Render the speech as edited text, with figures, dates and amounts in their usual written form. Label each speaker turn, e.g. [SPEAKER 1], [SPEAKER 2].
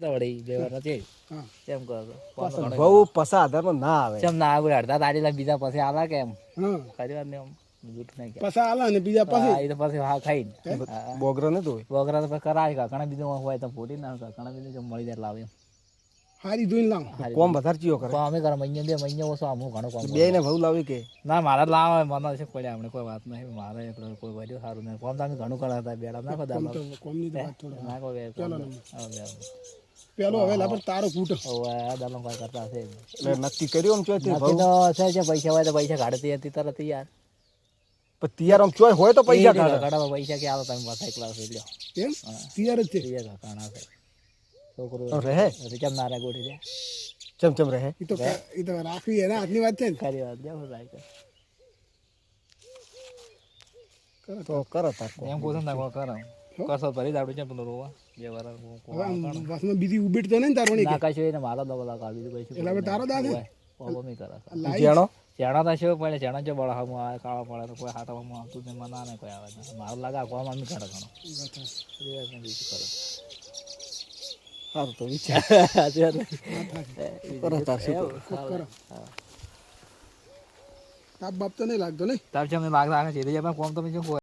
[SPEAKER 1] વળી બે વાર નથી
[SPEAKER 2] હા
[SPEAKER 1] કેમ કહો
[SPEAKER 3] બહુ પસા આધારમાં ના આવે
[SPEAKER 1] કેમ ના આવે અડધા તારીલા બીજા પછી આલા કેમ
[SPEAKER 2] હા
[SPEAKER 1] ખરી વાત ને એમ જૂઠ નહીં કે
[SPEAKER 2] પસા આલા ને બીજા પછી
[SPEAKER 1] એ તો પછી હા ખાઈ
[SPEAKER 3] બોગરો ને તો
[SPEAKER 1] બોગરા તો પછી કરાય કાકણા બીજું હોય તો ફોટી ના કાકણા બીજું મળી જાય લાવે
[SPEAKER 2] હારી જોઈને લાવ
[SPEAKER 3] કોમ વધારે ચિયો કરે
[SPEAKER 1] અમે કરે મહિને બે મહિને ઓછો આમ ઘણું કામ
[SPEAKER 3] બે ને ભાવ લાવી કે
[SPEAKER 1] ના મારા લાવે મને છે પડ્યા આપણે કોઈ વાત નહીં મારે એટલે કોઈ વર્યું સારું નહીં કોમ તમે ઘણું કરા હતા બેડા નાખો
[SPEAKER 2] કોમ તો કોમની તો વાત થોડો
[SPEAKER 1] નાખો બે
[SPEAKER 2] પેલો હવે લાપર તારો ફૂટ
[SPEAKER 1] દાલો કોઈ કરતા હશે
[SPEAKER 3] એટલે નક્કી કર્યું આમ ચોથી
[SPEAKER 1] નક્કી તો છે જે પૈસા હોય તો પૈસા કાઢતી હતી તરત યાર
[SPEAKER 3] પણ તૈયાર આમ ચોય હોય તો પૈસા કાઢે
[SPEAKER 1] કાઢવા પૈસા કે આવો તમે પાછા એકલા લ્યો
[SPEAKER 2] કેમ તૈયાર જ છે
[SPEAKER 1] તૈયાર કાણા છે છોકરો
[SPEAKER 3] રહે
[SPEAKER 1] કેમ નારા ગોઠી દે
[SPEAKER 3] ચમચમ રહે
[SPEAKER 2] એ તો રાખવી એના હાથની વાત છે ને
[SPEAKER 1] ખરી વાત જાવ રાખ
[SPEAKER 3] તો કરો તાર
[SPEAKER 1] એમ પૂછો ને કરો કરશો ભરી દાડું છે પેલો રોવા બે વાર
[SPEAKER 2] હવે આમ બસમાં બીજી ઉભેટ તો નહીં તારવાની
[SPEAKER 1] ના કશું એને મારો દબલા કાઢી દીધું કશું
[SPEAKER 2] એટલે હવે તારો દાદ હે
[SPEAKER 1] પોપો નહીં કરે
[SPEAKER 3] જેણો
[SPEAKER 1] ચેણા તો શું પડે ચેણા જો બળા હમ આવે કાળા પડે તો કોઈ હાથમાં આવતું ને મને ના કોઈ આવે મારું લાગે કોમ આમ કરે ઘણો બીજું કરે
[SPEAKER 3] સારું તો વિચાર કરો તાર શું
[SPEAKER 2] કરો તાપ બાપ તો નહીં લાગતો નહીં
[SPEAKER 1] તાપ છે અમને લાગતા સીધી જમે કોમ તમે શું